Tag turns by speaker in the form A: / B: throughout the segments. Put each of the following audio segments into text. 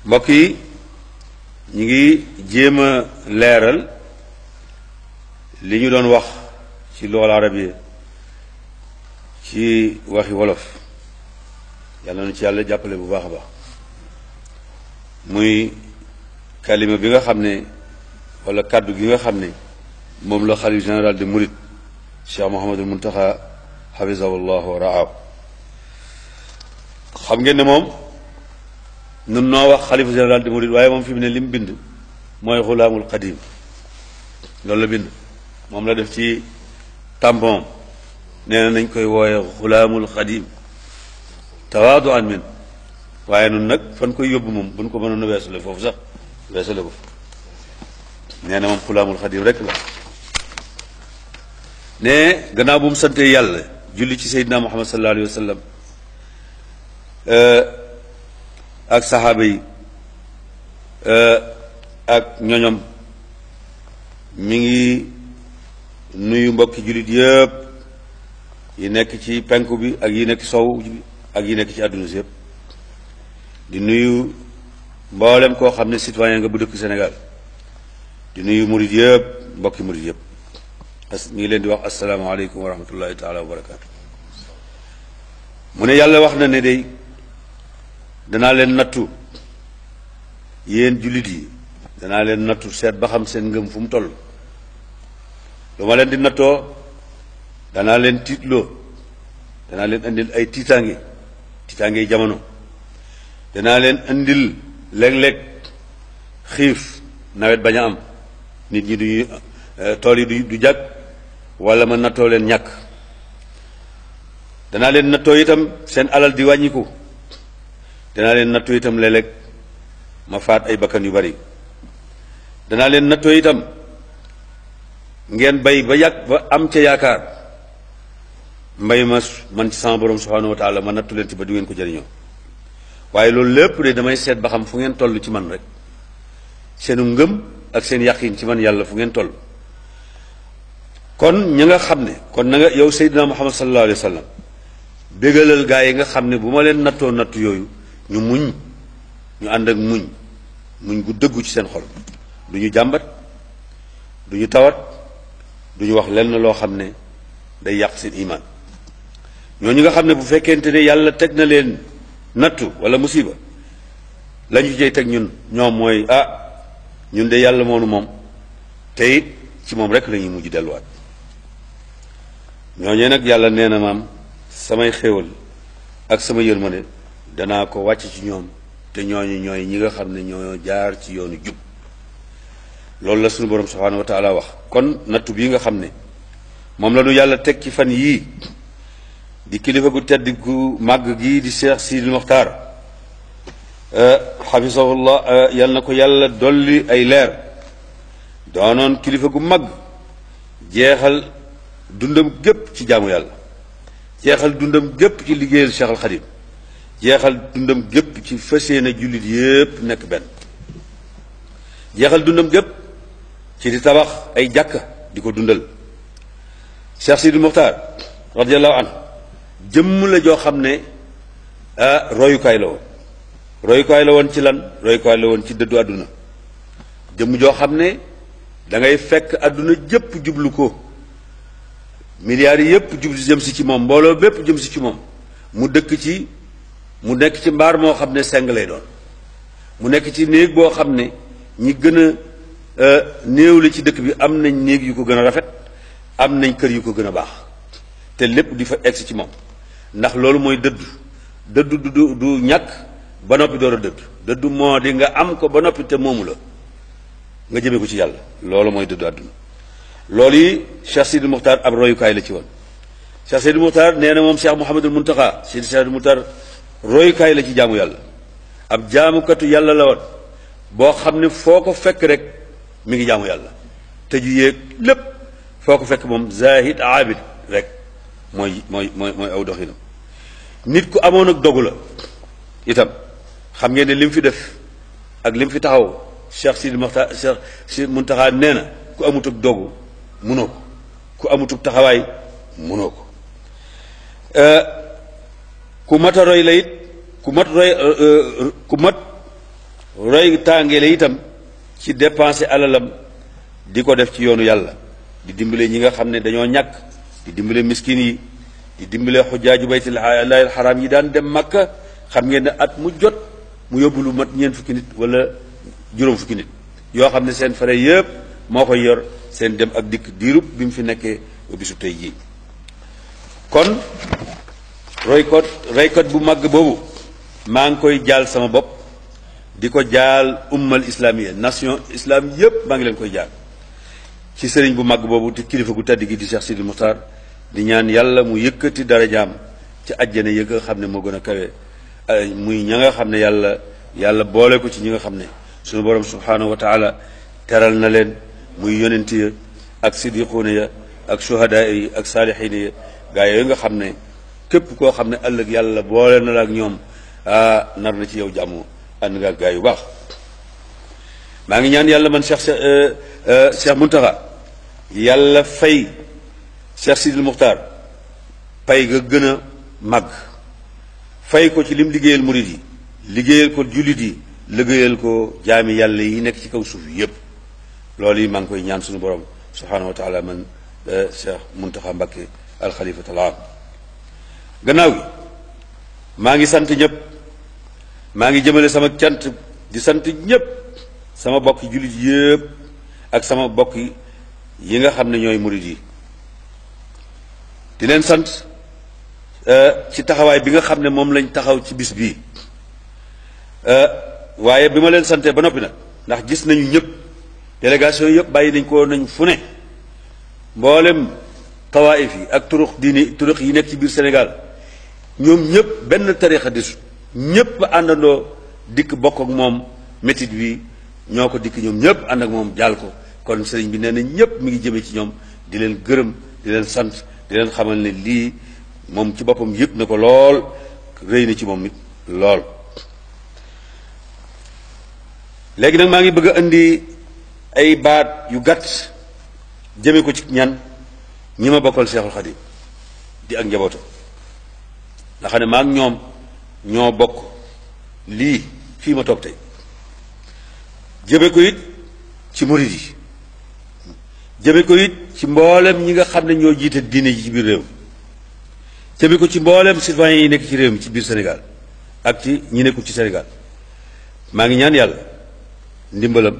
A: mbokk yi ñu ngi jéem a leeral li ñu doon wax ci lugal arabiya ci waxi wolof yàlla na ci yàlla jàppale bu baax a baax muy kalima bi nga xam ne wala kàddu gi nga xam ne moom la xalif général de Mouride Cheikh Mouhamadul Muntaxa xafisahullah wa raahu xam ngeen ne moom nun noo wax xalifa général de Mouride waaye moom fi mu ne li mu bind mooy xulaamul qadim loolu la bind moom la def ci tampon nee na nañ koy wooye xulaamul qadim tawaadu an min waaye nun nag fan koy yóbbu moom buñ ko mënoon a weesule foofu sax weesule ko nee na moom xulaamul qadim rek la ne gannaaw bu mu sante yàlla julli ci seydina muhammad sallallahu alayhi wa sallam ak saxaaba yi ak ñoñom mi ngi nuyu mbokki jullit yëpp yi nekk ci penku bi ak yi nekk sow bi ak yi nekk ci àdduna si yëpp di nuyu mboolem koo xam ne citoyen nga bu dëkk Sénégal di nuyu murid yëpp mbokki murid yëpp mi ngi leen di wax asalaamaaleykum wa rahmatullahi taala wa barakaatu. mu ne yàlla wax na ne day danaa leen nattu yéen jullit yi danaa leen nattu seet ba xam seen ngëm fu mu toll lu ma leen di nattoo danaa leen tiitloo danaa leen indil ay tiitaange jamono danaa leen indil léeg-léeg xiif nawet bañ a am nit ñi duñu tool yi du jàkk wala ma nattoo leen ñàkk danaa leen nattoo itam seen alal di wàññiku danaa leen nattoo itam léeg-léeg ma faat ay bakkan yu bari danaa leen nattoo itam ngeen bay ba yàgg ba am ca yaakaar mbay ma man ci sama borom subhanahu wa taala ma nattu leen ci ba du ngeen ko jëriñoo waaye loolu lépp de damay seet ba xam fu ngeen toll ci man rek seenu ngëm ak seen yàqin ci man yàlla fu ngeen toll kon ña nga xam ne kon na nga yow Seydina Muhammad sallallahu alayhi wa sallam bégalal gaa yi nga xam ne bu ma leen nattoo nattu yooyu ñu muñ ñu ànd ak muñ gu dëggu ci seen xol du ñu jàmbat du ñu tawat du ñu wax lenn loo xam ne day yàq seen iman ñooñu nga xam ne bu fekkente ne yàlla teg na leen nattu wala musiba la ñu cay teg ñoom mooy ñun de yàlla moonu moom te it ci moom rek la ñuy mujj delluwaat ñooñee nag yàlla nee na maam samay xéewal ak sama yërmande danaa ko wàcc ci ñoom te ñooñu ñooy ñi nga xam ne ñoo jaar ci yoonu jub loolu la suñu borom subhaanahu wa taala wax kon nattu bii nga xam ne moom la ñu yàlla teg ci fan yii di kilifa gu tedd gu màgg gii di Cheikh Sidil Mokhtar xafisahullah yal na ko yàlla dolli ay leer doonoon kilifa gu mag jeexal dundam gépp ci jaamu yàlla jeexal dundam gépp ci liggéeyal Cheikh al Xadim jeexal dundam gépp ci fas yéene jullit yépp nekk benn jeexal dundam gépp ci di tabax ay jàkka di ko dundal Cheikh Sidil Mokhtar radiallahu anhu jëmm la joo xam ne royukaay la woon ci lan royukaay la woon ci dëddu àdduna jëmm joo xam ne da ngay fekk àdduna jëpp jublu ko milliards yi yëpp jublu jëm si ci moom mbooloo bépp jëm si ci moom mu nekk ci mbaar moo xam ne seng lay doon mu nekk ci néeg boo xam ne ñi gën a néew la ci dëkk bi am nañ néeg yu ko gën a rafet am nañ kër yu ko gën a baax te lépp di fa egsi ci moom ndax loolu mooy dëddu du ñàkk ba noppi door a dëddu moo di nga am ko ba noppi te moomu la nga jëmee ko ci yàlla loolu mooy dëddu àdduna loolu yi Cheikh Sidil Mokhtar ab royukaay la ci woon Cheikh Sidil Mokhtar nee na moom Cheikh Mouhamadul Muntaxa Cheikh Sidil Mokhtar royukaay la ci jaamu yàlla ab jaamukatu yàlla la woon boo xam ne foo ko fekk rek mi ngi jaamu yàlla te ju yéeg lépp foo ko fekk moom zahid abid rek mooy aw doxinam nit ku amoon ak dogu la itam xam ngeen ne li mu fi def ak li mu fi taxaw Cheikh Sidil Mokhtar Cheikh Sidil Muntaxa nee na ku amut ak dogu munoo ko ku amut ak taxawaay munoo ko ku mat a roy la it ku mat roy tàngee la itam ci dépenser alalam di ko def ci yoonu yàlla, di dimbale ñi nga xam ne dañoo ñàkk, di dimbale miskin yi, di dimbale xujjaaju baytil laahil xaraam yi daan dem Makka. xam ngeen ne at mu jot mu yóbbu lu mat ñeent fukki nit wala juróom fukki nit yoo xam ne seen frais yëpp moo koy yor seen dem ak dikk diirub bi mu fi nekkee ba bisu tey jii. kon roykot bu màgg boobu maa ngi koy jaal sama bopp, di ko jaal ummal islamiya, nation islam yëpp maa ngi leen koy jaal ci sëriñ bu màgg boobu te kilifa gu tedd gi di Cheikh Sidil Muxtaar, di ñaan yàlla mu yëkkati darajaam ci àjjana yi nga xam ne moo gën a kawe, muy ña nga xam ne yàlla boole ko ci ñi nga xam ne suñu borom subhanahu wa taala teral na leen, muy yonent ya ak siddiquuna ya ak shuhadaa yi ak saalihiina ya, gaa yooyu nga xam ne képp koo xam ne ëllëg yàlla boole na la ak ñoom nar na ci yow jàmm, ànd nga gaa yu baax. maa ngi ñaan yàlla man Cheikh Muntaxa yàlla fay Cheikh Sidil Muxtaar pay ga gën a màgg, fay ko ci lim liggéeyal murid yi, liggéeyal ko jullit yi, liggéeyal ko jaami yàlla yi nekk ci kaw suuf yépp. loolu yi maa ngi koy ñaan suñu borom subhanahu wa taala man Cheikh Muntaxa Mbakke alxalifatul aam. gannaaw gi maa ngi sant ñëpp, maa ngi jëmale sama cant di sant ñëpp, sama bokki jullit yépp ak sama bokk yi nga xam ne ñooy murid yi, di leen sant ci taxawaay bi nga xam ne moom lañ taxaw ci bis bii. waaye bi ma leen santee ba noppi nag, ndax gis nañu ñëpp délégation yëpp bàyyi nañ ko nañ fu ne, mboolem tawaayif yi ak turuq yi nekk ci biir Sénégal, ñoom ñëpp benn tarixa desu, ñëpp àndandoo dikk bokk ak moom métit bi, ñoo ko dikk ñoom ñëpp ànd ak moom jaal ko. kon sëriñ bi nee na ñëpp mi ngi jëme ci ñoom, di leen gërëm, di leen sant, di leen xamal ne lii moom ci boppam yëg na ko lool, rëy na ci moom it lool. léegi nag maa ngi bëgg a indi ay baat yu gàtt jëme ko ci ñan ñi ma bokkal Seexul Xadiim di ak njabootu, nga xam ne maa ngi ñoom ñoo bokk lii fii ma toog tey, jëme ko it ci murid yi, jëme ko it ci mboolem ñi nga xam ne ñoo jiite diine ji ci biir réew, jëme ko ci mboolem citoyens yi nekk ci réew mi ci biir Sénégal ak ci ñi nekkul ci Sénégal. maa ngi ñaan yàlla ndimbalam,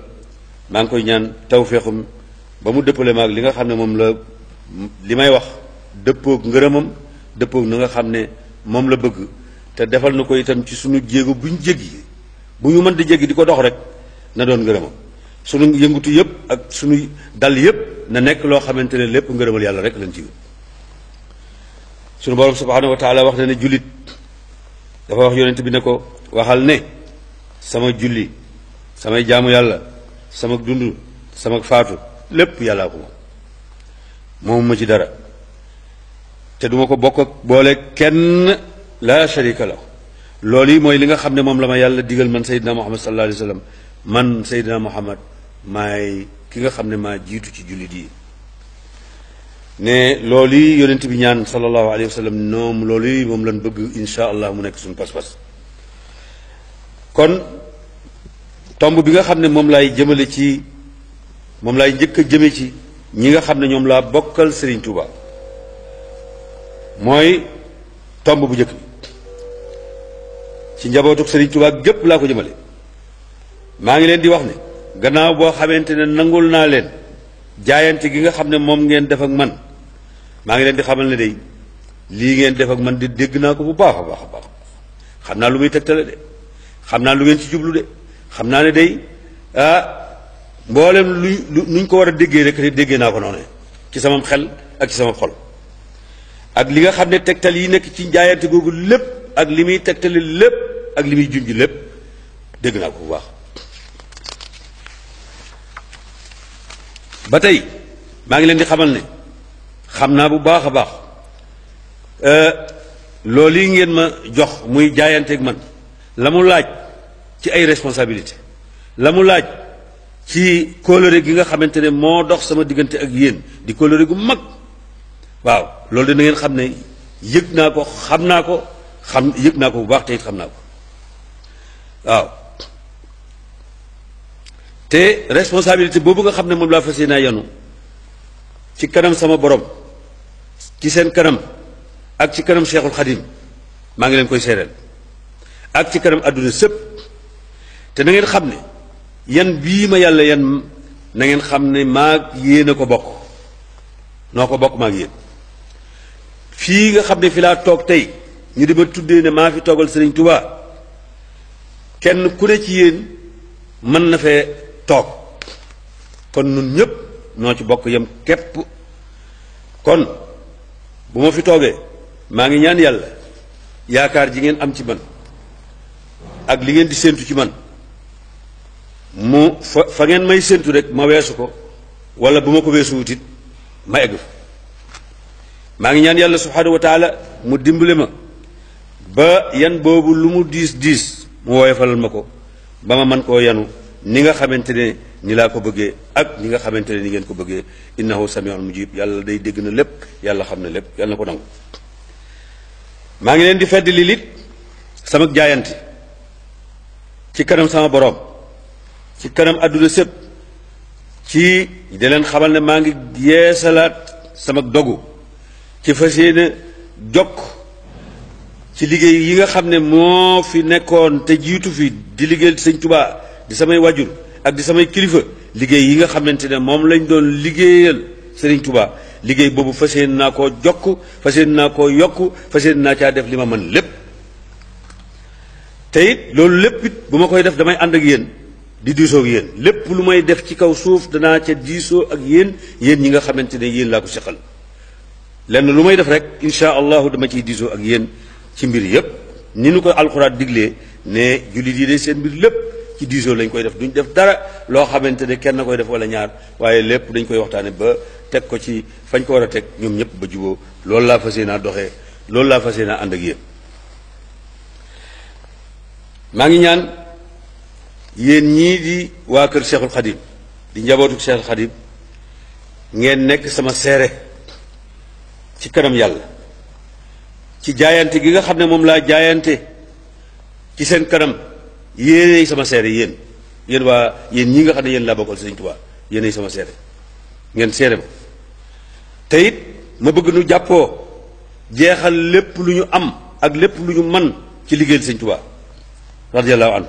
A: maa ngi koy ñaan tawféexum ba mu dëppale maag li nga xam ne moom la li may wax dëppoog ngërëmam, dëppoog na nga xam ne moom la bëgg, te defal na ko itam ci sunu jéego bu ñu jéggi, bu ñu mën di jéggi di ko dox rek na doon ngërëmam. sunu yëngutu yëpp ak sunu dal yëpp na nekk loo xamante ne lépp ngërëmal yàlla rek lañ ci. sunu borom subhanahu wa taala wax na ne jullit dafa wax yonent bi ne ko waxal ne sama julli, samay jaamu yàlla, sama dund, sama faatu lépp yàllaa ko moom ma ci dara, te duma ko bokk ak boole kenn, la sharika la. loolu yi mooy li nga xam ne moom la ma yàlla digal man Seydina Muhammad sallallahu alayhi wa sallam, man Seydina Muhammad maay ki nga xam ne maa jiitu ci jullit yi. ne loolu yi yonent bi ñaan sallallahu alayhi wa sallam, noom loolu yi moom lañ bëgg insha allah mu nekk suñu pas-pas. kon tomb bi nga xam ne moom laay jëmale ci, moom laay njëkk a jëme ci ñi nga xam ne ñoom laa bokkal Serigne Touba, mooy tomb bu njëkk bi ci njabootuk Serigne Touba gépp laa ko jëmale. maa ngi leen di wax ne gannaaw boo xamante ne nangul naa leen jaayante gi nga xam ne moom ngeen def ak man, maa ngi leen di xamal ne day lii ngeen def ak man di dégg naa ko bu baax a baax a baax, xam naa lu muy tegtale de, xam naa lu ngeen ci jublu de, xam naa ne day mboolem nuñ ko war a déggee rek déggee naa ko noonu ci sama xel ak ci sama xol, ak li nga xam ne tegtal yi nekk ci jaayante googu lépp ak li muy tegtale lépp ak li muy junj lépp dégg naa ko bu baax. ba tey maa ngi leen di xamal ne xam naa bu baax a baax loolu yi ngeen ma jox muy jaayanteeg man, la mu laaj ci ay responsabilité, la mu laaj ci kóllëre gi nga xamante ne moo dox sama diggante ak yéen di kóllëre gu mag. waaw loolu de na ngeen xam ne yëg naa ko, xam naa ko, yëg naa ko bu baax te it xam naa ko. waaw te responsabilité boobu nga xam ne moom laa fas yéene yanu ci kanam sama borom ci seen kanam ak ci kanam Cheikhul Khadim maa ngi leen koy seereel ak ci kanam àdduna sëpp te na ngeen xam ne yan bii ma yàlla yan na ngeen xam ne maag yéen a ko bokk noo ko bokk maag yéen fii nga xam ne fi laa toog tey ñu di ma tuddee ne maa fi toogal Sëriñ Tuubaa kenn ku ne ci yéen mën na fee toog kon nun ñépp noo ci bokk yem képp kon bu ma fi toogee maa ngi ñaan yàlla yaakaar ji ngeen am ci man ak li ngeen di séentu ci man mu fa ngeen may séentu rek ma weesu ko wala bu ma ko weesu wutit ma egg fa maa ngi ñaan yàlla subhaanahu wa taala mu dimbale ma ba yan boobu lu mu diis diis mu woyofalal ma ko ba ma man koo yanu ni nga xamante ne ni laa ko bëggee ak ni nga xamante ne ni ngeen ko bëggee innahu samiun mujib yàlla day dégg na lépp yàlla xam na lépp yàlla na ko nangu maa ngi leen di fedd li lit sama jaayante ci kanam sama boroom ci kanam àdduna sépp ci di leen xamal ne maa ngi yeesalaat sama dogu ci fas yéene jokk ci liggéey yi nga xam ne moo fi nekkoon te jiitu fi di liggéeyal Sëñ Tuubaa di samay wajur ak di samay kilifa liggéey yi nga xamante ne moom lañ doon liggéeyal Sëriñ Tuubaa liggéey boobu fas yéene naa koo jokk fas yéene naa koo yokk fas yéene naa caa def li ma mën lépp te it loolu lépp it bu ma koy def damay ànd ak yéen di diisoo ak yéen lépp lu may def ci kaw suuf danaa ca diisoo ak yéen ñi nga xamante ne yéen laa ko seqal lenn lu may def rek insha allahu dama ciy diisoo ak yéen ci mbir yépp ni nu ko alxuraan diglee ne jullit yi de seen mbir lépp ci diisoo lañ koy def duñ def dara loo xamante ne kenn koy def wala ñaar waaye lépp dañ koy waxtaane ba teg ko ci fañ ko war a teg ñoom ñëpp ba juboo loolu laa fas yéenaa doxee loolu laa fas yéenaa ànd ak yéen maa ngi ñaan yéen ñii di waa kër Cheikhul Khadim di njabootu Cheikhul Khadim ngeen nekk sama seere ci kanam yàlla ci jaayante gi nga xam ne moom laa jaayante ci seen kanam yéenay sama seere yéen ñii nga xam ne yéen laa bokkal Sëriñ Tuubaa yéenay sama seere ngeen seere ma te it ma bëgg nu jàppoo jeexal lépp lu ñu am ak lépp lu ñu man ci liggéeyal Sëriñ Tuubaa radiyallahu anhu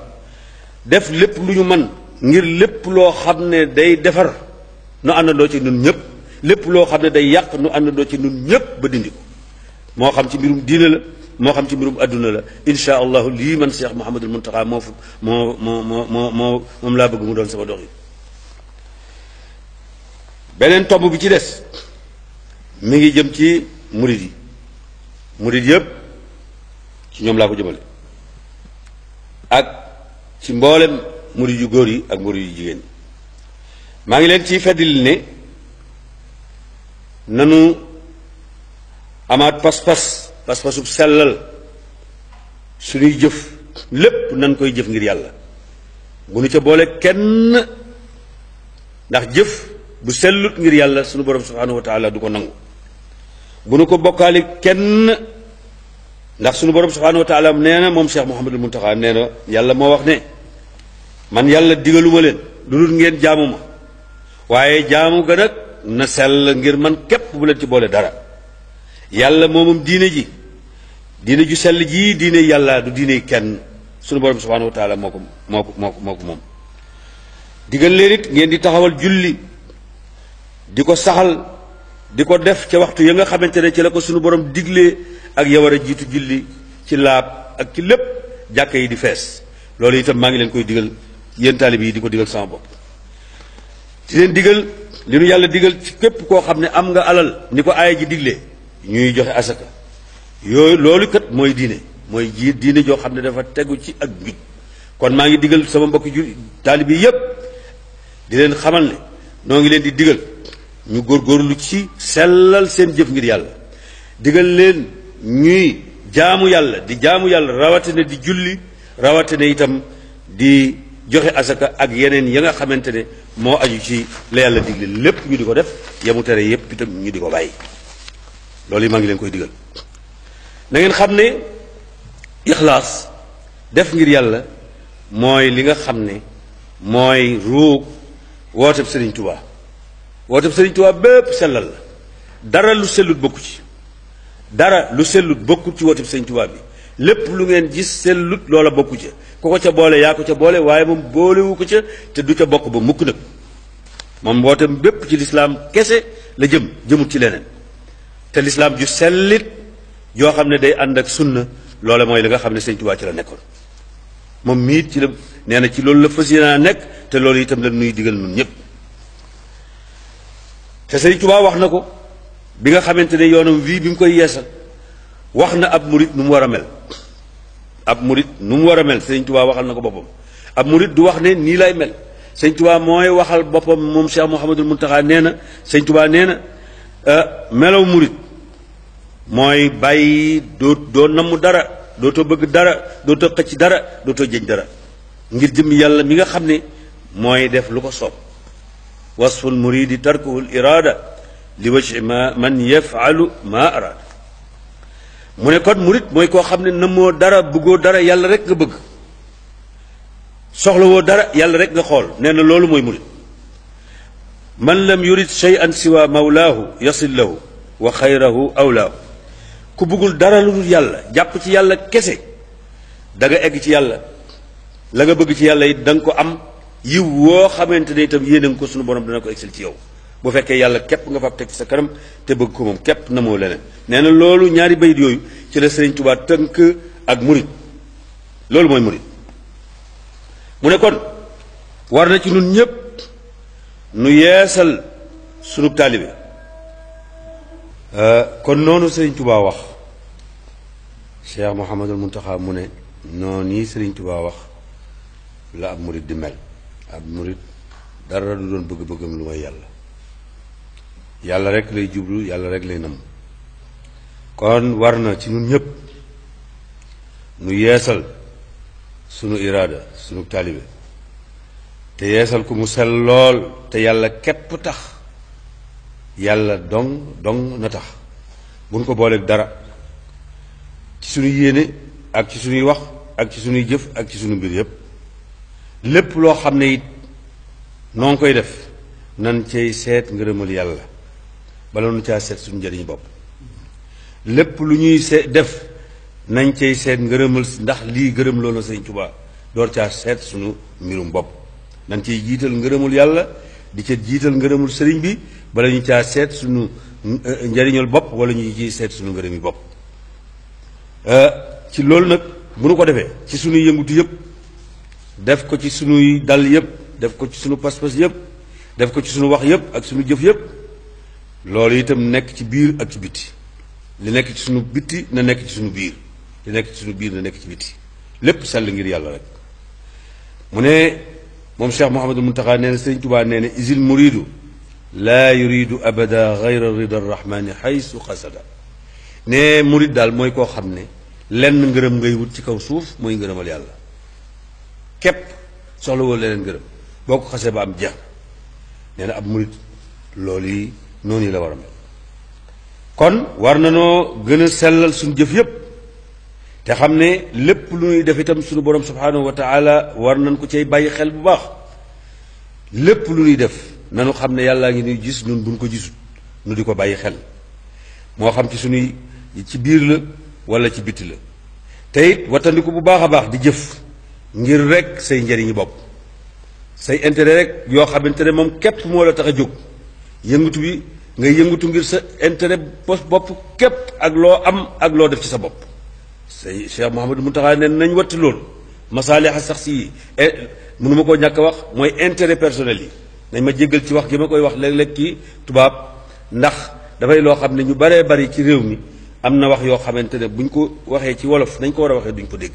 A: def lépp lu ñu man ngir lépp loo xam ne day defar nu àndandoo ci nun ñëpp lépp loo xam ne day yàq nu àndandoo ci nun ñëpp ba dindi ko moo xam ci mbirum diine la moo xam ci mbirum adduna la insha allahu lii man Cheikh Mouhamadul Muntaxa moom laa bëgg mu doon sama dox yi beneen tomb bi ci des mi ngi jëm ci murid yi murid yëpp ci ñoom laa ko jëmale ak ci mboolem murid yu góor yi ak murid yu jigéen maa ngi leen ciy feddil ne nanu amaat pas-pasub sellal suñuy jëf lépp nan koy jëf ngir yàlla bu nu ca boole kenn ndax jëf bu sellut ngir yàlla suñu borom subhanahu wa taala du ko nangu bu nu ko bokkaali kenn ndax suñu borom subhanahu wa taala nee na moom Cheikh Mouhamadul Muntaxa nee na yàlla moo wax ne man yàlla digaluma leen lu dul ngeen jaamu ma waaye jaamu ga nag na sell ngir man képp bu leen ci boole dara yàlla moomam diine ji diine ju sell jii diine yàlla du diine kenn sunu borom subhanahu wa taala moo ko moom digal leen it ngeen di taxawal julli di ko saxal di ko def ca waxtu ya nga xamante ne ci la ko sunu borom diglee ak ya war a jiitu julli ci laab ak ci lépp jàkka yi di fees loolu itam maa ngi leen koy digal yéen taalib yi di ko digal sama bopp ci leen digal li nu yàlla digal ci képp koo xam ne am nga alal ni ko aaya ji diglee ñuy joxe asaka yooyu loolu kat mooy diine mooy diine joo xam ne dafa tegu ci ak njub kon maa ngi digal sama mbokki ju taalib yi yépp di leen xamal ne noo ngi leen di digal ñu góorgóorlu ci sellal seen jëf ngir yàlla digal leen ñuy jaamu yàlla di jaamu yàlla rawatina di julli rawatina itam di joxe asaka ak yeneen ya nga xamante ne moo aju ci la yàlla digle lépp ñu di ko def yamu tere yépp itam ñu di ko bàyyi loolu yi maa ngi leen koy digal na ngeen xam ne ixlaas def ngir yàlla mooy li nga xam ne mooy ruug wooteb Sëriñ Tuubaa wooteb Sëriñ Tuubaa bépp sellal la dara lu sellut bokku ci dara lu sellut bokkut ci wooteb Sëriñ Tuubaa bi lépp lu ngeen gis sellut loola bokku ca ku ko ca boole yaa ko ca boole waaye moom boolewu ko ca te du ca bokk ba mukk nag moom wootem bépp ci lislaam kese la jëmut ci leneen te lislaam ju sellit joo xam ne day ànd ak sunna loola mooy li nga xam ne Sëriñ Tuubaa ci la nekkoon moom miit ci la nee na ci loolu la fas yéene nekk te loolu itam la nuy digal nun ñépp te Sëriñ Tuubaa wax na ko bi nga xamante ne yoonam wii bi mu koy yeesal wax na ab murit nu mu war a mel ab murit nu mu war a mel Sëriñ Tuubaa waxal na ko boppam ab murit du wax ne nii lay mel Sëriñ Tuubaa mooy waxal boppam moom Cheikh Mouhamadul Muntaxa nee na Sëriñ Tuubaa nee na melaw murit mooy bàyyi doo namm dara dootoo bëgg dara dootoo xëcc dara dootoo jëñ dara ngir jëm yàlla mi nga xam ne mooy def lu ko soob wasful muridi tarkuhul iraada li wajhi man yafalu ma araada mu ne kon murit mooy koo xam ne namoo dara bëggoo dara yàlla rek nga bëgg soxlawoo dara yàlla rek nga xool nee na loolu mooy murit man lam yurid shay'an siwa mawlaahu yasil lahu wa xayrahu awlaahu ku bëggul dara lu dul yàlla jàpp ci yàlla kese da nga egg ci yàlla la nga bëgg ci yàlla it da nga ko am yiw woo xamante ne itam yéene nga ko sunu borom dana ko egsil ci yow bu fekkee yàlla képp nga fab teg ci sa kanam te bëgg ko moom képp na moo leneen nee na loolu ñaari bayit yooyu ci la Sëriñ Tuubaa tënk ak murit loolu mooy murit mu ne kon war na ci nun ñépp nu yeesal sunu taalibe kon noonu Sëriñ Tuubaa wax Cheikh Mouhamadul Muntaxa mu ne noonu yi Sëriñ Tuubaa wax la ab murit di mel ab murit dara du doon bëgg-bëggam lu may yàlla yàlla rek lay jublu yàlla rek lay nam kon war na ci ñun ñépp nu yeesal sunu iraada sunu taalibe te yeesal ko mu sel lool te yàlla képp tax yàlla dong na tax buñ ko booleeg dara ci suñu yéene ak ci suñuy wax ak ci suñuy jëf ak ci suñu mbir yépp lépp loo xam ne it noo ngi koy def nan cay seet ngërëmal yàlla bala nu caa seet suñu njëriñ bopp lépp lu ñuy def nañ cay seet ngërëmal ndax lii gërëm loolu Sëriñ Tuubaa door caa seet suñu mbirum bopp nañ ciy jiital ngërëmul yàlla di ca jiital ngërëmul sëriñ bi bala ñu caa seet suñu njëriñal bopp wala ñu ciy seet suñu ngërëmi bopp ci loolu nag bu nu ko defee ci suñuy yëngutu yëpp def ko ci suñuy dal yëpp def ko ci suñu pas-pas yëpp def ko ci suñu wax yëpp ak suñu jëf yëpp loolu itam nekk ci biir ak ci bitti li nekk ci suñu bitti na nekk ci suñu biir li nekk ci suñu biir na nekk ci bitti lépp sell ngir yàlla rek mu ne moom Cheikh Mouhamadul Muntaxa nee na Sëriñ Tuubaa nee na isil muridu laa yuridu abada gayra rida arrahmani xaysu xasada ne murid daal mooy koo xam ne lenn ngërëm ngay wut ci kaw suuf mooy ngërëmal yàlla képp soxla woo leneen ngërëm boo ko xasee ba am jeex nee na ab murid loolu yi noonu yi la war a mel kon war na noo gën a sellal suñu jëf yépp te xam ne lépp lu ñuy def itam suñu borom subhanahu wa taala war nañ ko cay bàyyi xel bu baax lépp lu ñuy def nanu xam ne yàllaa ngi nuy gis ñun buñ ko gisut nu di ko bàyyi xel moo xam ci suñuy ci biir la wala ci bitti la te it wattandiku bu baax a baax di jëf ngir rek say njëriñi bopp say intérêt rek yoo xamante ne moom képp moo la tax a jóg yëngatu bi nga yëngatu ngir sa intérêt bopp képp ak loo am ak loo def ci sa bopp say Cheikh Mouhamadou Mountakha ne nañ watti loolu masaaliha sax si yi mënu ma koo ñàkk a wax mooy intérêt personnel yi nañ ma jéggal ci wax gi ma koy wax léeg-léeg ci tubaab ndax dafay loo xam ne ñu baree bari ci réew mi am na wax yoo xamante ne buñ ko waxee ci wolof nañ ko war a waxee duñ ko dégg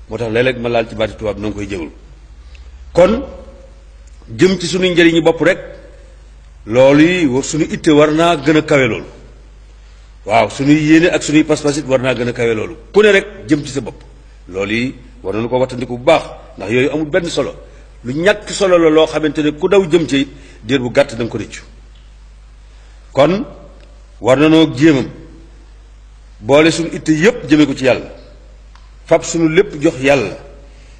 A: moo tax léeg-léeg ma laal ci baati tubaab na nga koy jégul kon jëm ci suñu njëriñu bopp rek loolu yi suñu itte war naa gën a kawe loolu waaw suñuy yéene ak suñuy pas-pas it war naa gën a kawe loolu ku ne rek jëm ci sa bopp loolu yi war nañu ko wattandiku bu baax ndax yooyu amul benn solo lu ñàkk solo la loo xamante ne ku daw jëm ci diir bu gàtt da nga ko rëccu kon war na noo jéemam boole suñu itte yépp jëme ko ci yàlla fab suñu lépp jox yàlla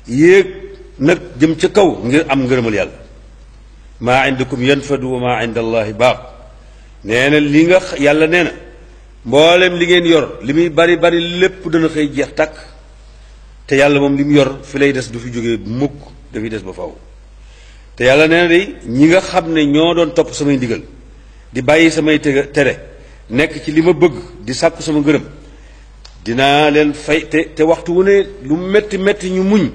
A: yéeg nag jëm ca kaw ngir am ngërëmal yàlla maa indakum yanfadu wa maa inda allahi baaq nee na li nga yàlla nee na mboolem li ngeen yor li muy bari bari lépp dana xëy jeex tàkk te yàlla moom li mu yor fi lay des du fi jógee mukk dafay des ba faw te yàlla nee na de ñi nga xam ne ñoo doon topp samay ndigal di bàyyi samay tere nekk ci li ma bëgg di sàkku sama ngërëm dinaa leen fay te waxtu wu ne lu metti metti ñu muñ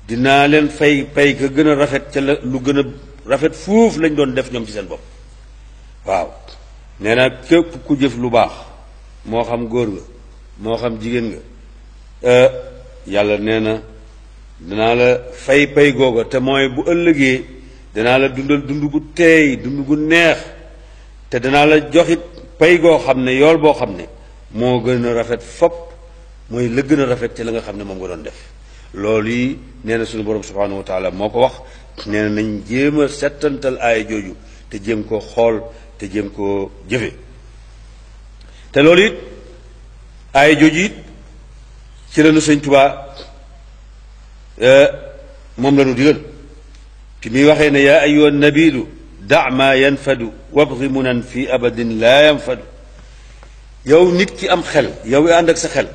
A: dinaa leen fay pay ka gën a rafet ca la lu gën a rafet fuuf lañ doon def ñoom ci seen bopp waaw nee na képp ku jëf lu baax moo xam góor nga moo xam jigéen nga yàlla nee na danaa la fay pay googa te mooy bu ëllëgee danaa la dundal dund gu teey dund gu neex te danaa la joxit pay goo xam ne yool boo xam ne moo gën a rafet fopp mooy la gën a rafet te la nga xam ne moom nga doon def loolu yi nee na suñu borom subhanahu wa taala moo ko wax nee na nañ jéem a settantal aaya jooju te jéem koo xool te jéem koo jëfe te loolu it aaya jooju it ci la nu Sëñ Tuubaa moom la nu digal fi muy waxee ne yaa ayyuha nabilu da ma yanfadu wabgi munan fi abadin laa yanfadu yow nit ki am xel yow ànd ak sa xel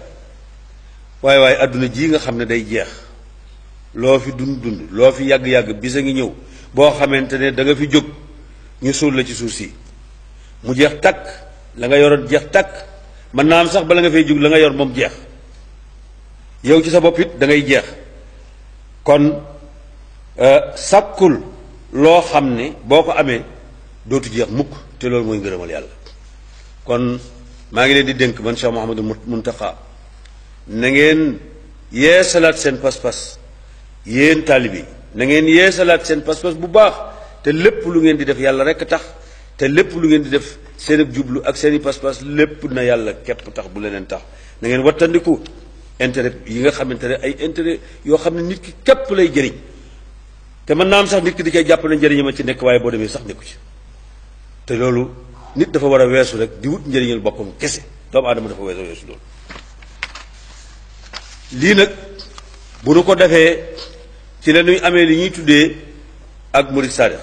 A: waaye waaye àdduna ji nga xam ne day jeex loo fi dund dund loo fi yàgg-yàgg bis a ngi ñëw boo xamante ne da nga fi jóg ñu suul la ci suuf si mu jeex takk la nga yoroon jeex takk mën naa am sax bala nga fay jóg la nga yor moom jeex yow ci sa bopp it da ngay jeex kon sàkkul loo xam ne boo ko amee dootu jeex mukk te loolu mooy ngërëmal yàlla kon maa ngi leen di dénk man Cheikh Mouhamadul Muntaqa na ngeen yeesalaat seen pas-pas yéen taalibe yi na ngeen yeesalaat seen pas-pas bu baax te lépp lu ngeen di def yàlla rekk tax te lépp lu ngeen di def seen ak jublu ak seeni pas-pas lépp na yàlla képp tax bu leneen tax na ngeen wattandiku intérêt yi nga xamante ne ay intérêt yoo xam ne nit ki képp lay jëriñ te mën naa am sax nit ki di koy jàpp ne njëriñ ma ci nekk waaye boo demee sax nekku ci te loolu nit dafa war a weesu rek di wut njëriñal boppam kese doomu aadama dafa weesu loolu lii nag bu nu ko defee ci la ñuy amee li ñuy tuddee ak murid saadix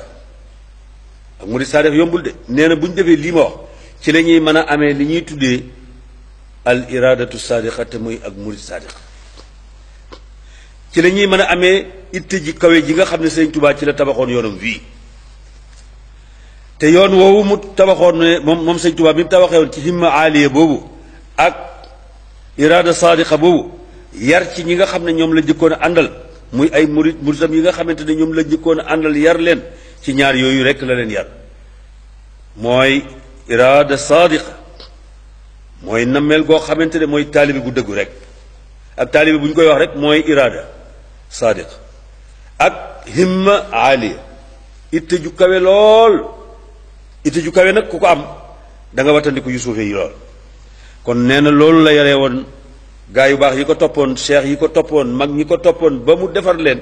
A: ak murid saadix yombul de nee na bu ñu defee lii ma wax ci la ñuy mën a amee li ñuy tuddee al iradatu saadiqa te muy ak murid saadix ci la ñuy mën a amee itte ji kawe ji nga xam ne Sëñ Tuubaa ci la tabaxoon yoonam wii te yoon woowu mu tabaxoon ne moom Sëñ Tuubaa bi mu tabaxee woon ci himma aaliya boobu ak irada saadiqa boobu yar ci ñi nga xam ne ñoom la jëkkoon a àndal muy ay muridam yi nga xamante ne ñoom la jëkkoon a àndal yar leen ci ñaar yooyu rekk la leen yar mooy irada saadiqa mooy nammeel goo xamante ne mooy taalibe gu dëggu rek ak taalibe bu ñu koy wax rek mooy irada saadiqa ak himma aaliya itte ju kawe lool itte ju kawe nag ku ko am da nga wattandiku yu suufee yi lool kon nee na loolu la yaree woon gaa yu baax yi ko toppoon cheikh yi ko toppoon mag ñi ko toppoon ba mu defar leen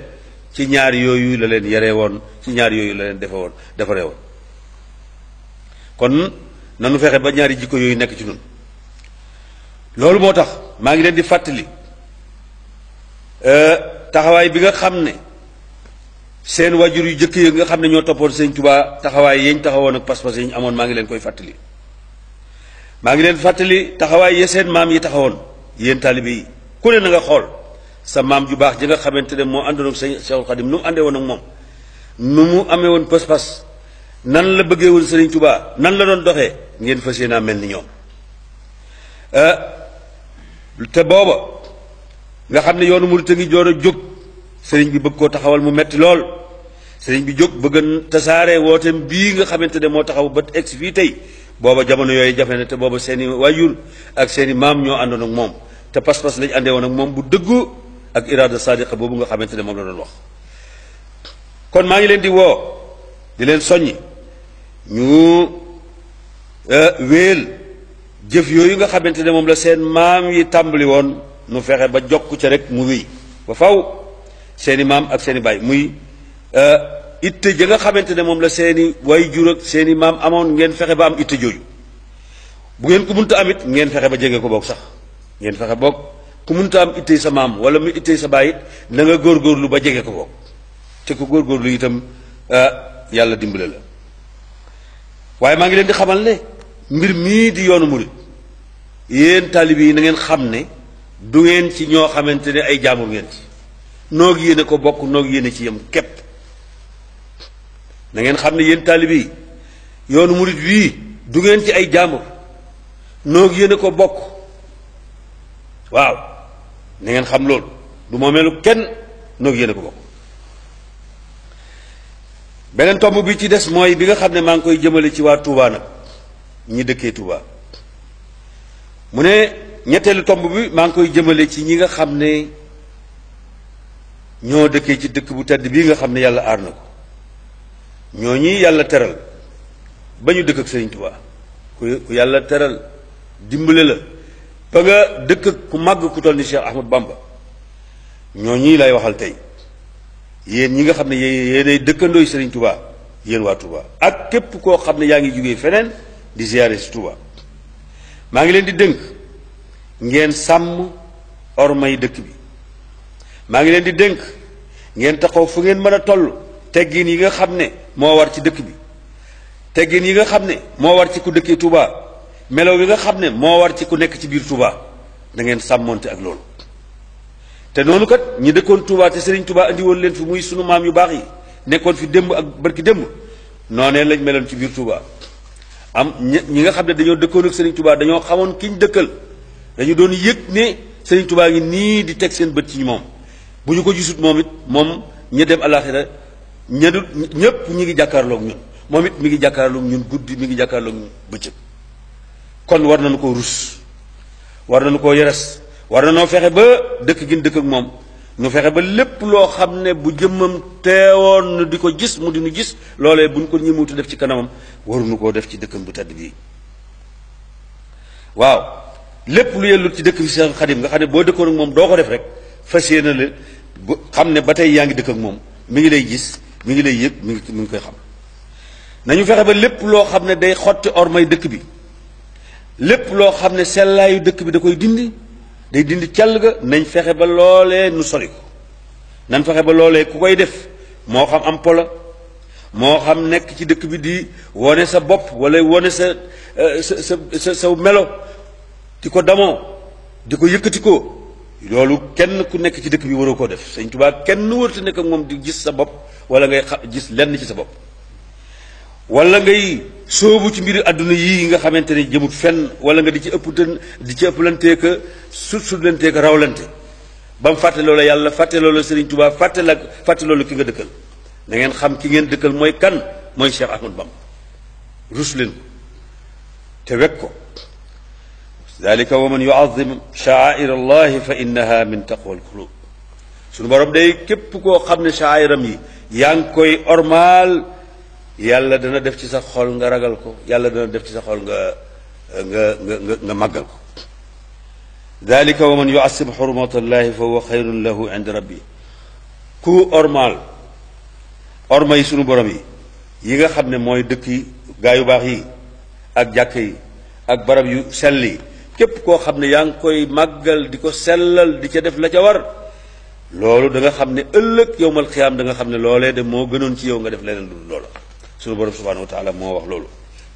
A: ci ñaar yooyu la leen yaree woon ci ñaar yooyu la leen defaree woon kon nanu fexe ba ñaari jikko yooyu nekk ci nun loolu moo tax maa ngi leen di fàttali taxawaay bi nga xam ne seen wajur yu jëkk yi nga xam ne ñoo toppoon Sëñ Tuubaa taxawaay yañ taxawoon ak pas-pas yi ñu amoon maa ngi leen koy fàttali maa ngi leen fàttali taxawaay ya seen maam yi taxawoon yéen taalibe yi ku ne na nga xool sa maam ju baax ji nga xamante ne moo àndoon ak Seexul Xadim nu mu àndee woon ak moom nu mu amee woon pas-pas nan la bëggee woon Sëriñ Tuubaa nan la doon doxee ngeen fas yéenaa mel ni ñoom te booba nga xam ne yoonu murit a ngi door a jóg sëriñ bi bëgg koo taxawal mu metti lool sëriñ bi jóg bëgg a tasaare wooteem bii nga xamante ne moo taxaw ba egsi fii tey booba jamono yooyu jafe na te booba seeni waajur ak seeni maam ñoo àndoon ak moom te pas-pas lañ àndee woon ak moom bu dëggu ak iraada sadiqa boobu nga xamante ne moom la doon wax kon maa ngi leen di woo di leen soññi ñu wéel jëf yooyu nga xamante ne moom la seen maam yi tàmbali woon nu fexe ba jokk ca rek mu wéy ba faw seeni maam ak seeni baay muy itte ja nga xamante ne moom la seeni way jur ak seeni maam amoon ngeen fexe ba am itte jooju bu ngeen ko mënta amit ngeen fexe ba jege ko boog sax ngeen fexe boog ku mënta am ittey sa maam wala mu ittey sa baay it na nga góorgóorlu ba jege ko bokk te ku góorgóorlu itam yàlla dimbale la. waaye maa ngi leen di xamal ne mbir mii di yoonu murit yéen taalibe yi na ngeen xam ne du ngeen ci ñoo xamante ne ay jaamur ngeen ci noog yéene ko bokk noog yéene ci yem képp. na ngeen xam ne yéen taalibe yi yoonu murit wii du ngeen ci ay jaamur noog yéene ko bokk waaw na ngeen xam loolu du moomeelu kenn noog yéene ko bokk. beneen tomb bi ci des mooy bi nga xam ne maa ngi koy jëmale ci waa Touba nag ñi dëkkee Touba mu ne ñetteelu tomb bi maa ngi koy jëmale ci ñi nga xam ne ñoo dëkkee ci dëkk bu tedd bii nga xam ne yàlla aar na ko ñoo ñi yàlla teral ba ñu dëkk ak Sëriñ Touba ku yàlla teral dimbale la ba nga dëkk ak ku màgg ku toll ni Cheikh Ahmad Bamba ñoo ñii lay waxal tey yéen ñi nga xam ne yéenay dëkkandooy Sëriñ Touba yéen waa Touba ak képp koo xam ne yaa ngi jógee feneen di ziyaare si Touba maa ngi leen di dënk ngeen sàmm ormay dëkk bi maa ngi leen di dënk ngeen taxaw fu ngeen mën a toll teggin yi nga xam ne moo war ci dëkk bi teggin yi nga xam ne moo war ci ku dëkkee Touba melaw yi nga xam ne moo war ci ku nekk ci biir Touba da ngeen sàmmonte ak loolu. te noonu kat ñi dëkkoon Touba te Serigne Touba andi woon leen fi muy sunu maam yu baax yi nekkoon fi démb ak barki démb noonee lañ meloon ci biir Touba am ñi nga xam ne dañoo dëkkoon ak Serigne Touba dañoo xamoon ki ñu dëkkal dañu doon yëg ne Serigne Touba ngi nii di teg seen bët ci moom bu ñu ko gisut moom it moom ña dem alaxira ñedut ñépp ñi ngi jàkkaarloog ñun moom it mi ngi jàkkaarloog ñun guddi mi ngi jàkkaarloog ñun bëccëg kon war nañu ko rus war nañu koo yeres war na noo fexe ba dëkk gi dëkk ak moom ñu fexe ba lépp loo xam ne bu jëmmam teewoon nu di ko gis mu di nu gis loolee buñ ko ñëmutu def ci kanamam waruñu koo def ci dëkkam bu tedd bii. waaw lépp lu yellut ci dëkk bi Seex Xadim nga xam ne boo dëkkoon ak moom doo ko def rek fas yéene la bu xam ne ba tey yaa ngi dëkk ak moom mi ngi lay gis mi ngi lay yëg mi ngi koy xam. nañu fexe ba lépp loo xam ne day xotti ormay dëkk bi lépp loo xam ne sellaayu dëkk bi da koy dindi. day dindi càll ga nañ fexe ba loolee nu sori ko nañ fexe ba loolee ku koy def moo xam am pola moo xam nekk ci dëkk bi di wone sa bopp wala wone sa melo di ko damoo di ko yëkkati ko loolu kenn ku nekk ci dëkk bi waroo koo def Sëñ Tuubaa kenn wërta nekk ak moom di gis sa bopp wala ngay gis lenn ci sa bopp wala ngay sóobu ci mbiri àdduna yii nga xamante ne jëmut fenn wala nga di ci ëpplanteeka sutlanteeka rawlante ba mu fàtte loola yàlla fàtte loola Sëriñ Tuubaa fàtte loolu ki nga dëkkal na ngeen xam ki ngeen dëkkal mooy kan mooy Cheikh Ahmad Bamba rus leen ko te wekk ko dalika wa man yuazim sha'air allahi fa innaha min taqwa alqulub suñu borom day képp koo xam ne sha'airam yi yaa ngi koy ormaal yàlla dana def ci sa xol nga ragal ko yàlla dana def ci sa xol nga màggal ko dalika wa man yuasim xurumatallahi fa huwa xayrun lahu inda rabbi ku ormaal orma yi sunu borom yi nga xam ne mooy dëkk yi gaa yu baax yi ak jàkk yi ak barab yu sell yi képp koo xam ne yaa ngi koy màggal di ko sellal di ca def la ca war loolu da nga xam ne ëllëg yowmal xiyaam da nga xam ne loolee de moo gënoon ci yow nga def leneen lu dul loola sunu borom subhanahu wa taala moo wax loolu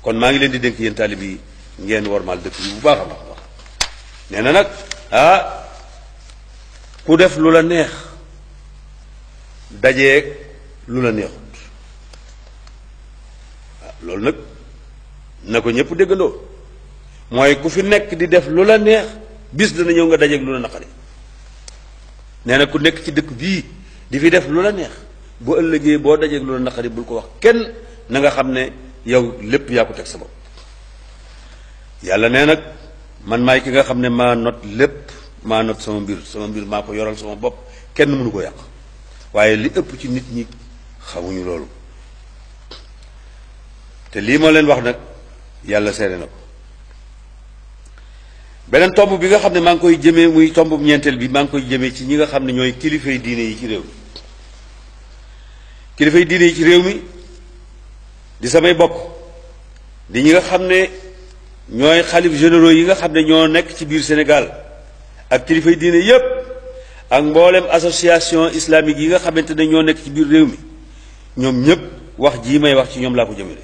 A: kon maa ngi leen di dénk yéen taalib yi ngeen warmaal dëkk bi bu baax a baax a baax nee na nag ku def lu la neex dajeeg lu la neexut loolu nag na ko ñëpp déggandoo mooy ku fi nekk di def lu la neex bis dana ñëw nga dajeeg lu la naqari nee na ku nekk ci dëkk bii di fi def lu la neex bu ëllëgee boo dajeeg lu la naqari bul ko wax kenn na nga xam ne yow lépp yaa ko teg sa bopp yàlla nee nag man maay ki nga xam ne maa not lépp maa not sama mbir maa ko yoral sama bopp kenn mënu ko yàq waaye li ëpp ci nit ñi xamuñu loolu te lii ma leen wax nag yàlla seede na ko beneen tomb bi nga xam ne maa ngi koy jëmee muy tomb ñeenteel bi maa ngi koy jëmee ci ñi nga xam ne ñooy kilifay diine yi ci réew mi kilifay diine yi ci réew mi di samay bokk di ñi nga xam ne ñooy xalif généraux yi nga xam ne ñoo nekk ci biir Sénégal ak kilifay diine yépp ak mboolem association islamique yi nga xamante ne ñoo nekk ci biir réew mi ñoom ñépp wax jii may wax ci ñoom laa ko jëmale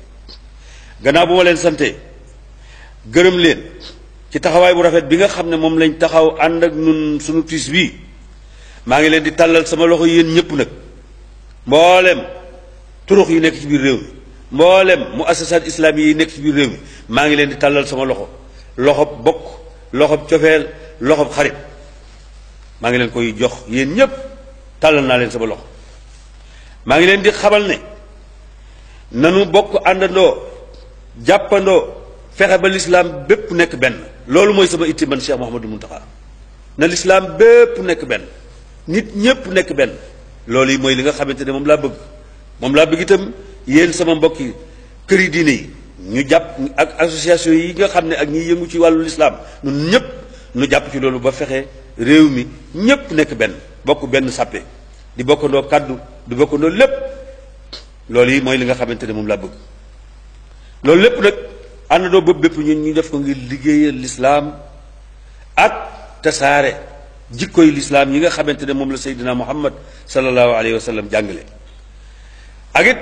A: gannaaw bu ma leen sante gërëm leen ci taxawaay bu rafet bi nga xam ne moom lañ taxaw ànd ak nun sunu tiis bii maa ngi leen di tàllal sama loxo yéen ñépp nag mboolem turux yi nekk ci biir réew mi mboolem mu assasaat islami yi nekk ci biir réew mi maa ngi leen di tàllal sama loxo loxob bokk loxob cofeel loxob xarit maa ngi leen koy jox yéen ñépp tàllal naa leen sama loxo maa ngi leen di xamal ne nanu bokk àndandoo jàppandoo fexe ba lislaam bépp nekk benn loolu mooy sama itti man Cheikh Mouhamadou Mountakha na lislaam bépp nekk benn nit ñépp nekk benn loolu yi mooy li nga xamante ne moom laa bëgg itam yéen sama mbokki këri diine yi ñu jàpp ak association yi nga xam ne ak ñiy yëngu ci wàllu lislaam ñun ñépp ñu jàpp ci loolu ba fexe réew mi ñépp nekk benn bokk benn sàppe di bokkandoo kàddu di bokkandoo lépp loolu yi mooy li nga xamante ne moom laa bëgg loolu lépp nag àndandoo boobu bépp ñun ñu def ko ngir liggéeyal lislaam ak tasaare jikkoy lislaam yi nga xamante ne moom la Seydina Muhammad sallallahu alayhi wa sallam jàngale ak it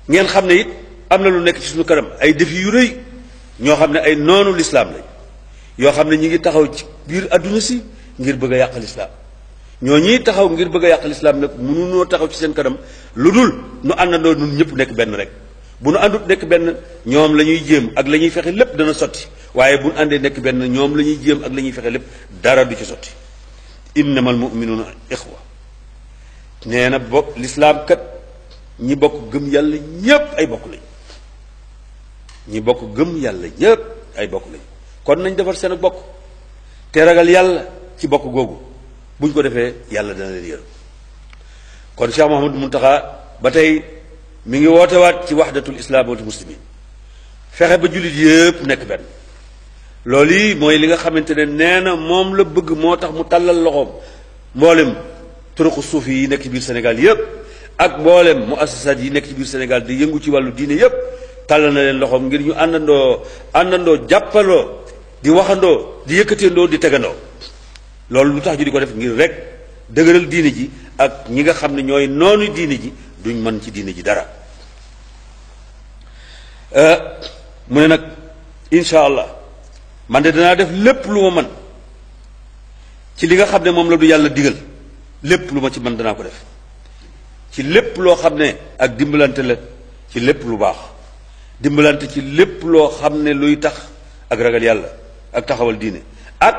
A: ngeen xam ne it am na lu nekk ci suñu kanam ay défi yu rëy ñoo xam ne ay noonu lislaam lañ yoo xam ne ñi ngi taxaw ci biir adduna si ngir bëgg a yàq lislaam ñoo ñiy taxaw ngir bëgg a yàq lislaam nag mënunoo taxaw ci seen kanam lu dul nu àndandoo nun ñëpp nekk benn rek bu nu àndut nekk benn ñoom la ñuy jéem ak la ñuy fexe lépp dana sotti waaye bu nu àndee nekk benn ñoom la ñuy jéem ak la ñuy fexe lépp dara du ci sotti innamal mu'minuuna ixwa nee na bokk lislaam kat ñi bokk gëm yàlla ñépp ay bokk lañ ñi bokk gëm yàlla ñépp ay bokk lañ kon nañ defar seen bokk te ragal yàlla ci bokk googu buñ ko defee yàlla dana leen yërëm kon Cheikh Mouhamadou Mountakha ba tey mi ngi wootewaat ci waxdatul islaam wal muslimin fexe ba jullit yépp nekk benn loolu yi mooy li nga xamante ne nee na moom la bëgg moo tax mu tàllal loxoom mboolem turuqu suufi yi nekk ci biir Sénégal yépp ak mboolem mu assasaat yi nekk ci biir Sénégal di yëngu ci wàllu diine yépp tàllal na leen loxoom ngir ñu àndandoo jàppaloo di waxandoo di yëkkateendoo di tegandoo loolu lu tax ñu di ko def ngir rek dëgëral diine ji ak ñi nga xam ne ñooy noonu diine ji duñ mën ci diine ji dara mu ne nag incha allah man de danaa def lépp lu ma mën ci li nga xam ne moom la du yàlla digal lépp lu ma ci mën danaa ko def ci lépp loo xam ne ak dimbalante la ci lépp lu baax dimbalante ci lépp loo xam ne luy tax ak ragal yàlla ak taxawal diine ak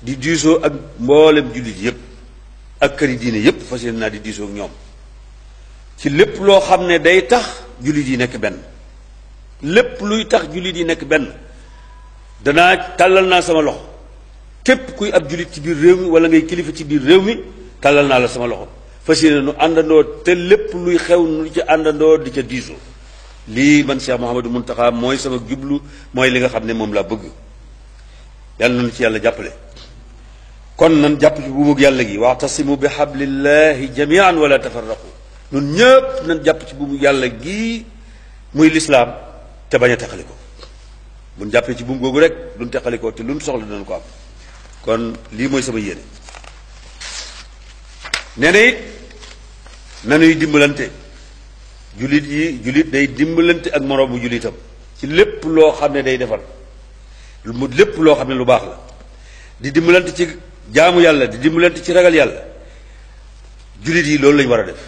A: di diisoo ak mboolem jullit yépp ak këri diine yépp fas yéene naa di diisoo ak ñoom ci lépp loo xam ne day tax jullit yi nekk benn lépp luy tax jullit yi nekk benn danaa tàllal naa sama loxo képp kuy ab jullit ci biir réew mi wala ngay kilifa ci biir réew mi tàllal naa la sama loxo fas yéene nu àndandoo te lépp luy xew nu ci àndandoo di ca diisoo lii man Cheikh Mouhamadou Mountakha mooy sama jublu mooy li nga xam ne moom laa bëgg yàlla nañu ci yàlla jàppale kon nan jàpp ci buumug yàlla gi wa'tasimu bi hablillahi jamian wala tafarraqu nun ñëpp nan jàpp ci buumug yàlla gi muy lislaam te bañ a teqaliko buñ jàppee ci buum googu rek duñ teqalikoo te luñ soxla dinañ ko am kon lii mooy sama yéene nee na it nanuy dimbalante jullit day dimbalante ak moroomu jullitam ci lépp loo xam ne day defar mu lépp loo xam ne lu baax la di dimbalante ci jaamu yàlla di dimbalante ci ragal yàlla jullit yi loolu lañ war a def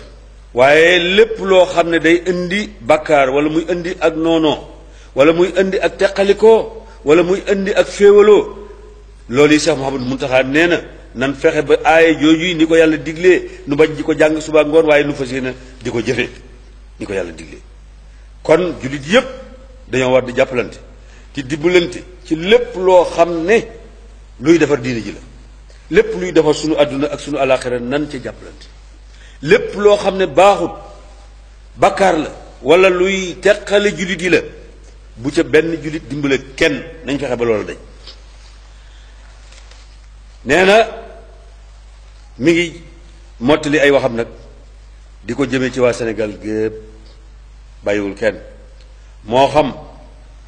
A: waaye lépp loo xam ne day indi bàkkaar wala muy indi ak noonoo wala muy indi ak teqalikoo wala muy indi ak féewaloo loolu yi Cheikh Mouhamadou Mountakha nee na nan fexe ba aaya jooju ni ko yàlla diglee nu bañ di ko jàng suba ngoon waaye nu fas yéene di ko jëfee ni ko yàlla diglee kon jullit yépp dañoo war di jàppalante ci dimbalante ci lépp loo xam ne luy defar diine ji la lépp luy defar sunu àdduna ak sunu alaaxira nan ca jàppalante lépp loo xam ne baaxut bakkaar la wala luy teqale jullit yi la bu ca benn jullit dimbale kenn nañ fexe ba loolu dañ nee na mi ngi mottali ay waxam nag di ko jëmee ci waa Sénégal gépp bàyyiwul kenn moo xam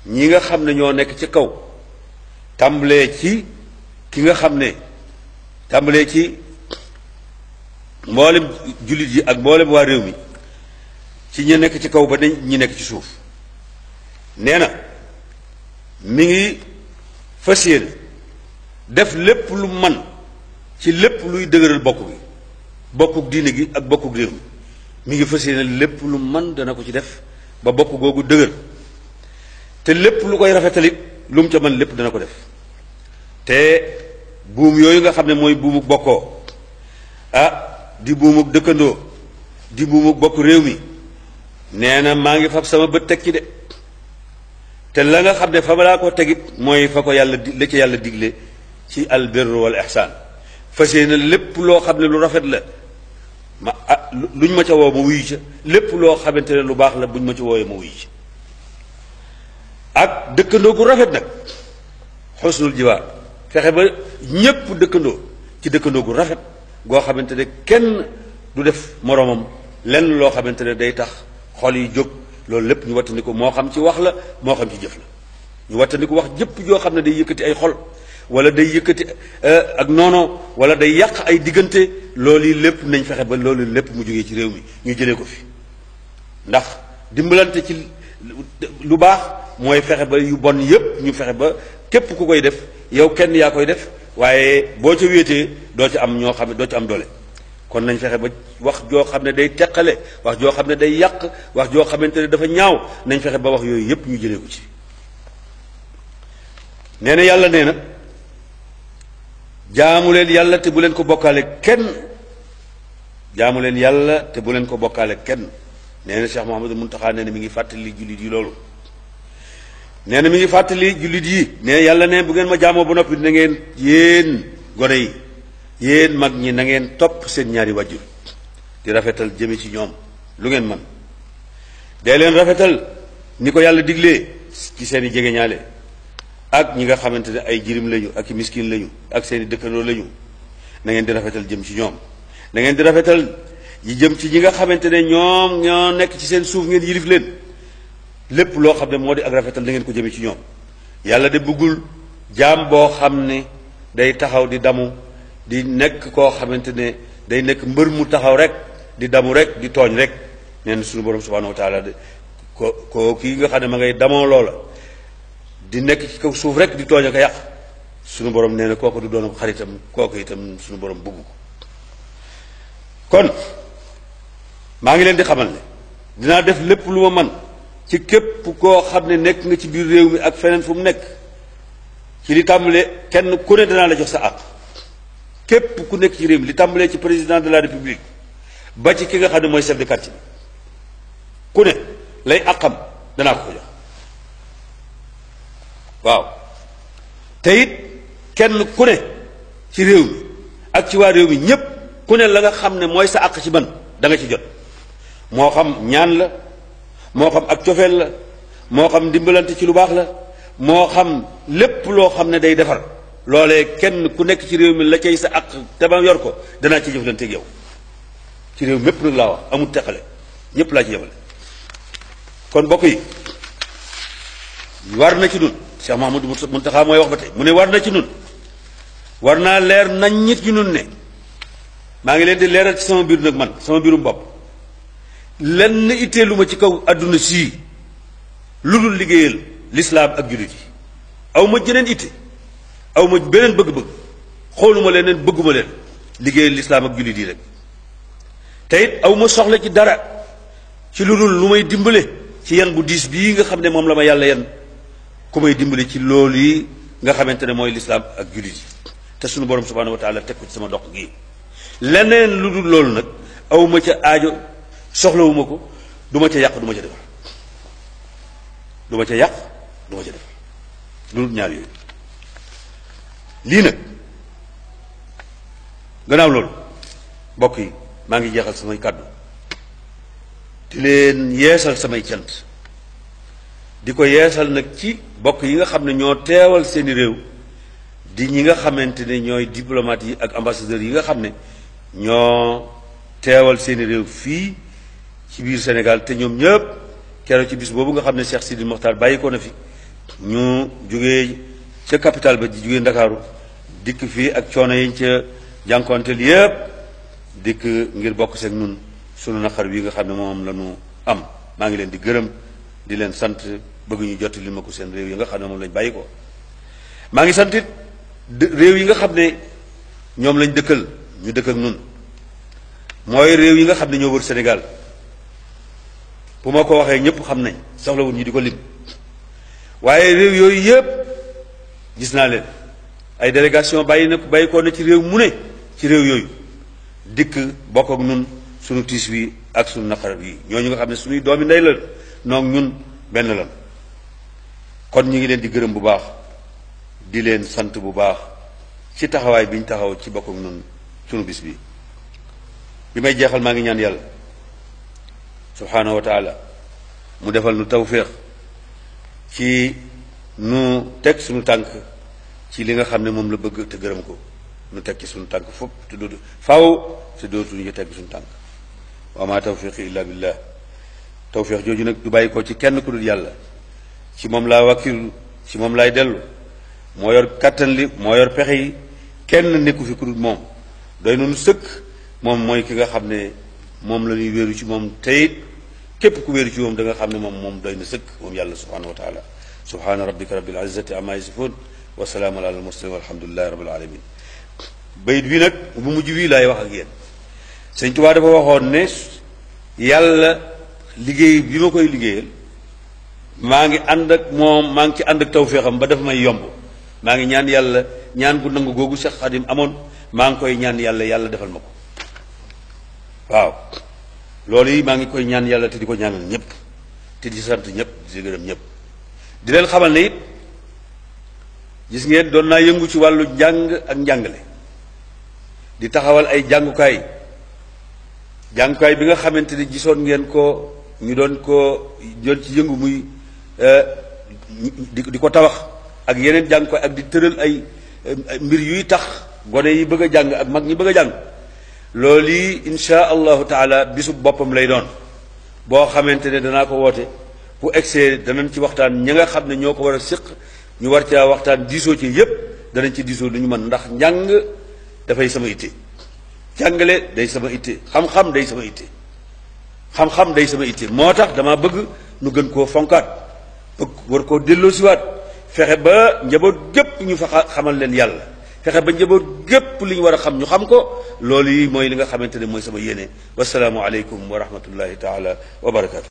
A: ñi nga xam ne ñoo nekk ci kaw tàmbalee ci ki nga xam ne tàmbalee ci mboolem jullit yi ak mboolem waa réew mi ci ñi nekk ci kaw ba ñi nekk ci suuf nee na mi ngi fas yéene def lépp lu man ci lépp luy dëgëral bokk gi bokkuk diine gi ak bokkuk réew mi ngi fas yéene lépp lu man dana ko ci def ba bokk googu dëgër te lépp lu koy rafetalit lu mu ca man lépp dana ko def te buum yooyu nga xam ne mooy buumuk bokkoo di buumuk dëkkandoo di buumuk bokk réew mi nee na maa ngi fab sama bët teg ci de te la nga xam ne fa balaa ko tegit mooy fa ko yàlla la ci yàlla digle ci al birru wal ihsaan fas yéene lépp loo xam ne lu rafet la luñ ma ca woo ma wuyu ca lépp loo xamante ne lu baax la buñ ma ca wooyee ma wuyu ca ak dëkkandoo gu rafet nag xusnul jiwaar fexe ba ñépp dëkkandoo ci dëkkandoo gu rafet goo xamante ne kenn du def moroomam lenn loo xamante ne day tax xol yi jóg loolu lépp ñu wattandiku moo xam ci wax la moo xam ci jëf la ñu wattandiku wax jëpp joo xam ne day yëkkati ay xol wala day yëkkati ak noono wala day yàq ay diggante loolu yi lépp nañ fexe ba loolu lépp mu jógee ci réew mi ñu jëlee ko fi ndax dimbalante ci lu baax mooy fexe ba yu bon yépp ñu fexe ba képp ku koy def yow kenn yaa koy def waaye boo ca wéetee doo ci am ñoo xam ne doo ci am doole kon nañ fexe ba wax joo xam ne day teqale wax joo xam ne day yàq wax joo xamante ne dafa ñaaw nañ fexe ba wax yooyu yépp ñu jëlee ko ci nee na yàlla nee na jaamu leen yàlla te bu leen ko bokkaale kenn jaamu leen yàlla te bu leen ko bokkaale kenn nee na Cheikh Mouhamadou Mountakha nee na mi ngi fàttali jullit yi loolu nee na mi ngi fàttali jullit yi ne yàlla ne bu ngeen ma jaamoo ba noppi na ngeen yéen gone yi yéen mag ñi na ngeen topp seen ñaari wàjjur di rafetal jëme ci ñoom lu ngeen man dee leen rafetal ni ko yàlla diglee ci seen i jegeñaale ak ñi nga xamante ne ay jirim lañu ak i miskin lañu ak seen i dëkkandoo lañu na ngeen di rafetal jëm ci ñoom na ngeen di rafetal yi jëm ci ñi nga xamante ne ñoom ñoo nekk ci seen suuf ngeen yilif leen lépp loo xam ne moo di ak rafetal na ngeen ko jëme ci ñoom yàlla de bëggul jaam boo xam ne day taxaw di damu di nekk koo xamante ne day nekk mbër mu taxaw rek di damu rek di tooñ rek nee na suñu borom subhanahu wa taala de ko kii nga xam ne ma ngay damoo loola di nekk ci kaw suuf rek di tooñ ak a yàq suñu borom nee na kooku du doon xaritam kooku itam suñu borom bëgg ko kon maa ngi leen di xamal ne dinaa def lépp lu ma man ci képp koo xam ne nekk nga ci biir réew mi ak feneen fu mu nekk ci li tàmbalee kenn ku ne danaa la jox sa àq képp ku nekk ci réew mi li tàmbalee ci président de la république ba ci ki nga xam ne mooy chef de quartier ku ne lay àqam danaa ko jox waaw te it kenn ku ne ci réew mi ak ci waa réew mi ñépp ku ne la nga xam ne mooy sa àq ci man da nga ci jot moo xam ñaan la moo xam ak cofeel la moo xam ndimbalante ci lu baax la moo xam lépp loo xam ne day defar loolee kenn ku nekk ci réew mi la cay sa àq te ba yor ko danaa ci jëflante ak yow ci réew mépp nag laa wax amul teqale ñépp laa ci yemale kon bokk yi war na ci nun Cheikh Mouhamadou Mountakha mooy wax ba tey mu ne war na ci nun war naa leer nañ nit ñu nun ne maa ngi leen di leeral ci sama biir nag man sama biirum bopp lenn itteelu ma ci kaw àdduna sii lu dul liggéeyal lislaam ak jullit yi aw ma jeneen itte aw ma beneen bëgg-bëgg xooluma leneen bëgguma leen liggéeyal lislaam ak jullit yi rek te it aw ma soxla ci dara ci lu dul lu may dimbale ci yan bu diis bii nga xam ne moom la ma yàlla yan ku may dimbale ci loolu yi nga xamante ne mooy lislaam ak jullit yi te sunu borom subhanahu wa taala teg ko ci sama dox gii leneen lu dul loolu nag aw ma ca aajo soxlawuma ko du ma ca yàq du ma ca defar du ma ca yàq du ma ca defar lu dul ñaar yooyu lii nag gannaaw loolu mbokk yi maa ngi jeexal samay kàddu di leen yeesal samay cant di ko yeesal nag ci bokk yi nga xam ne ñoo teewal seeni réew di ñi nga xamante ne ñooy diplomate yi ak ambassadeurs yi nga xam ne ñoo teewal seeni réew fii ci biir Sénégal te ñoom ñëpp keroog ci bis boobu nga xam ne Cheikh Sidi Mokhtar bàyyi ko na fi ñu jógee ca capital ba di jógee Ndakaaru dikk fii ak coono yiñ ca jànkonteel yépp dikk ngir bokk seeg nun sunu naqar wi nga xam ne moom la ñu am. maa ngi leen di gërëm di leen sant bëgg ñu jot li ma ko seen réew yi nga xam ne moom lañ bàyyi ko. maa ngi sant it réew yi nga xam ne ñoom lañ dëkkal ñu dëkk ak nun mooy réew yi nga xam ne ñoo wër Sénégal. bu ma ko waxee ñëpp xam nañ soxlawul ñu di ko lim waaye réew yooyu yëpp gis naa leen ay délégation bàyyi ko na ci réew mu ne ci réew yooyu dikk bokk ak nun sunu tiis wi ak sunu naqar yi ñooñu nga xam ne suñuy doomi ndey la noog ñun benn lan kon ñu ngi leen di gërëm bu baax di leen sant bu baax ci taxawaay bi ñu taxaw ci bokk ak nun sunu bis bi may jeexal maa ngi ñaan yàlla subhaanahu wa taala mu defal nu tawféex ci nu teg suñu tànk ci li nga xam ne moom la bëgg te gërëm ko nu teg ci suñu tànk fopp te dootu faaw te dootuñu ci teg suñu tànk wa ma tawfiqi illa billah tawféex jooju nag du bàyyi ko ci kenn ku dul yàlla ci moom laa wakkilu ci moom laay dellu moo yor kàttan li moo yor pexe yi kenn nekku fi ku dul moom doy noonu sëkk moom mooy ki nga xam ne moom la ñuy wéeru ci moom teyit képp ku wéeru ci moom da nga xam ne moom doy na sëkk moom yàlla subhanahu wa taala subhana rabbika rabbil izzati amma yasifun wa salaamun ala al mursalin walhamdulillahi rabbil alamin bayit wi nag bu mujj wi laay wax ak yéen Sëñ Tuubaa dafa waxoon ne yàlla liggéey bi ma koy liggéeyal maa ngi ànd ak moom maa ngi ci ànd ak tawféexam ba dafa may yomb maa ngi ñaan yàlla ñaan gu nangu googu Cheikh Khadim amoon maa ngi koy ñaan yàlla defal ma ko waaw loolu yi maa ngi koy ñaan yàlla te di ko ñaanal ñëpp te di sant ñëpp di gërëm ñëpp di leen xamal ne it gis ngeen doon naa yëngu ci wàllu njàng ak njàngale di taxawal ay jàngukaay bi nga xamante ni gisoon ngeen ko ñu doon ci yëngu muy di ko tabax ak yeneen jàngukaay ak di tëral ay mbir yuy tax gone yi bëgg a jàng ak mag ñi bëgg a jàng loolu yi insha allahu taala bisu boppam lay doon boo xamante ne danaa ko woote bu egsee danañ ci waxtaan ñi nga xam ne ñoo ko war a séq ñu war caa waxtaan diisoo ci yépp danañ ci diisoo lu ñu mën ndax njàng dafay sama itte jàngale day sama itte xam-xam day sama itte xam-xam day sama itte moo tax dama bëgg nu gën koo fonkaat bëgg war koo delloosiwaat fexe ba njaboot gépp ñu fa xamal leen yàlla fexe ba njaboot gépp li ñu war a xam ñu xam ko loolu yi mooy li nga xamante ne mooy sama yéene wasalaamu aleykum wa rahmatullahi taala wa barakaatu.